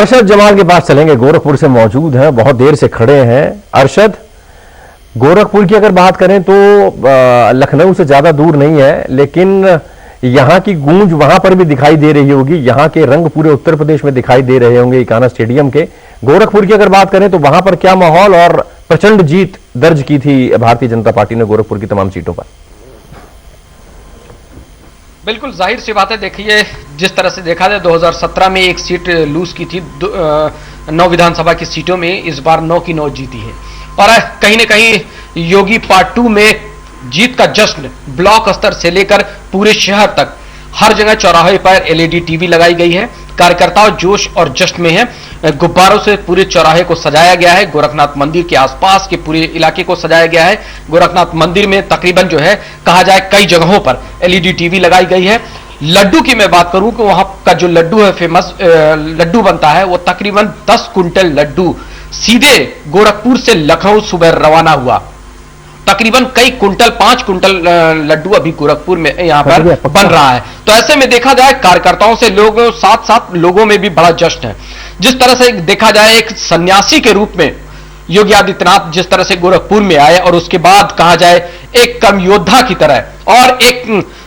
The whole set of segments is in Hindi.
अरशद जमाल के पास चलेंगे, गोरखपुर से मौजूद हैं, बहुत देर से खड़े हैं। अरशद, गोरखपुर की अगर बात करें तो लखनऊ से ज्यादा दूर नहीं है, लेकिन यहां की गूंज वहां पर भी दिखाई दे रही होगी, यहां के रंग पूरे उत्तर प्रदेश में दिखाई दे रहे होंगे इकाना स्टेडियम के। गोरखपुर की अगर बात करें तो वहां पर क्या माहौल, और प्रचंड जीत दर्ज की थी भारतीय जनता पार्टी ने गोरखपुर की तमाम सीटों पर। बिल्कुल जाहिर सी बात है। देखिए, जिस तरह से देखा जाए 2017 में एक सीट लूज की थी, 9 विधानसभा की सीटों में, इस बार 9 की 9 जीती है। और कहीं ना कहीं योगी पार्ट 2 में जीत का जश्न ब्लॉक स्तर से लेकर पूरे शहर तक हर जगह चौराहे पर एलईडी टीवी लगाई गई है। कार्यकर्ताओं जोश और जश्न में है। गुब्बारों से पूरे चौराहे को सजाया गया है। गोरखनाथ मंदिर के आसपास के पूरे इलाके को सजाया गया है। गोरखनाथ मंदिर में तकरीबन जो है कहा जाए कई जगहों पर एलईडी टीवी लगाई गई है। लड्डू की मैं बात करूं कि वहां का जो लड्डू है, फेमस लड्डू बनता है, वो तकरीबन 10 कुंटल लड्डू सीधे गोरखपुर से लखनऊ सुबह रवाना हुआ। तकरीबन कई कुंटल, 5 कुंटल लड्डू अभी गोरखपुर में यहां पर बन रहा है। तो ऐसे में देखा जाए कार्यकर्ताओं से लोग साथ साथ लोगों में भी बड़ा जश्न है। जिस तरह से देखा जाए एक सन्यासी के रूप में योगी आदित्यनाथ जिस तरह से गोरखपुर में आए, और उसके बाद कहा जाए एक कर्म योद्धा की तरह और एक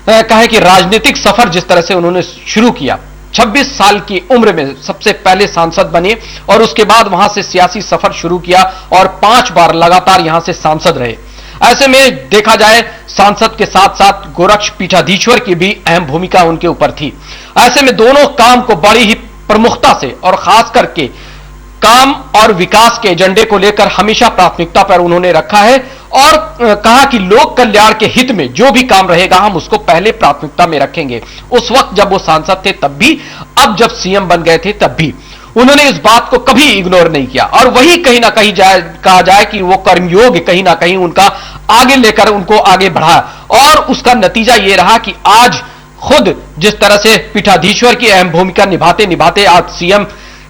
कहे कि राजनीतिक सफर जिस तरह से उन्होंने शुरू किया, 26 साल की उम्र में सबसे पहले सांसद बने और उसके बाद वहां से सियासी सफर शुरू किया और 5 बार लगातार यहां से सांसद रहे। ऐसे में देखा जाए सांसद के साथ साथ गोरक्ष पीठाधीश्वर की भी अहम भूमिका उनके ऊपर थी। ऐसे में दोनों काम को बड़ी ही प्रमुखता से और खास करके काम और विकास के एजेंडे को लेकर हमेशा प्राथमिकता पर उन्होंने रखा है और कहा कि लोक कल्याण के हित में जो भी काम रहेगा हम उसको पहले प्राथमिकता में रखेंगे। उस वक्त जब वो सांसद थे तब भी, अब जब सीएम बन गए थे तब भी उन्होंने इस बात को कभी इग्नोर नहीं किया। और वही कहीं ना कहीं कहा जाए कि वो कर्मयोग कहीं ना कहीं उनका आगे लेकर उनको आगे बढ़ा, और उसका नतीजा ये रहा कि आज खुद जिस तरह से पीठाधीश्वर की अहम भूमिका निभाते निभाते आज सीएम,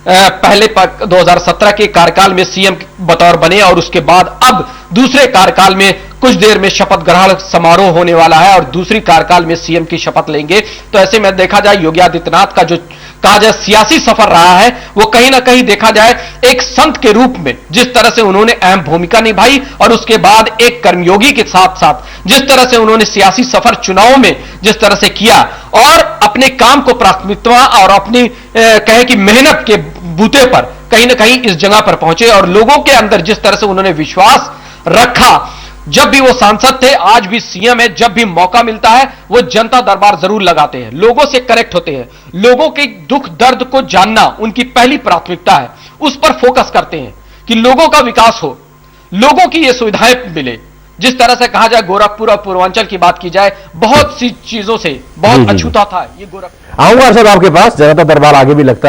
पहले 2017 के कार्यकाल में सीएम बतौर बने और उसके बाद अब दूसरे कार्यकाल में कुछ देर में शपथ ग्रहण समारोह होने वाला है और दूसरी कार्यकाल में सीएम की शपथ लेंगे। तो ऐसे में देखा जाए योगी आदित्यनाथ का जो कहा जाए सियासी सफर रहा है, वो कहीं ना कहीं देखा जाए एक संत के रूप में जिस तरह से उन्होंने अहम भूमिका निभाई और उसके बाद एक कर्मयोगी के साथ साथ जिस तरह से उन्होंने सियासी सफर चुनाव में जिस तरह से किया और अपने काम को प्राथमिकता और अपनी कहे कि मेहनत के बूते पर कहीं ना कहीं इस जगह पर पहुंचे और लोगों के अंदर जिस तरह से उन्होंने विश्वास रखा। जब भी वो सांसद थे, आज भी सीएम है, जब भी मौका मिलता है वो जनता दरबार जरूर लगाते हैं, लोगों से कनेक्ट होते हैं, लोगों के दुख दर्द को जानना उनकी पहली प्राथमिकता है, उस पर फोकस करते हैं कि लोगों का विकास हो, लोगों की ये सुविधाएं मिले। जिस तरह से कहा जाए गोरखपुर और पूर्वांचल की बात की जाए, बहुत सी चीजों से बहुत अछूता था ये गोरखपुर। आऊंगा अरशद आपके पास, जनता दरबार आगे भी लगता है।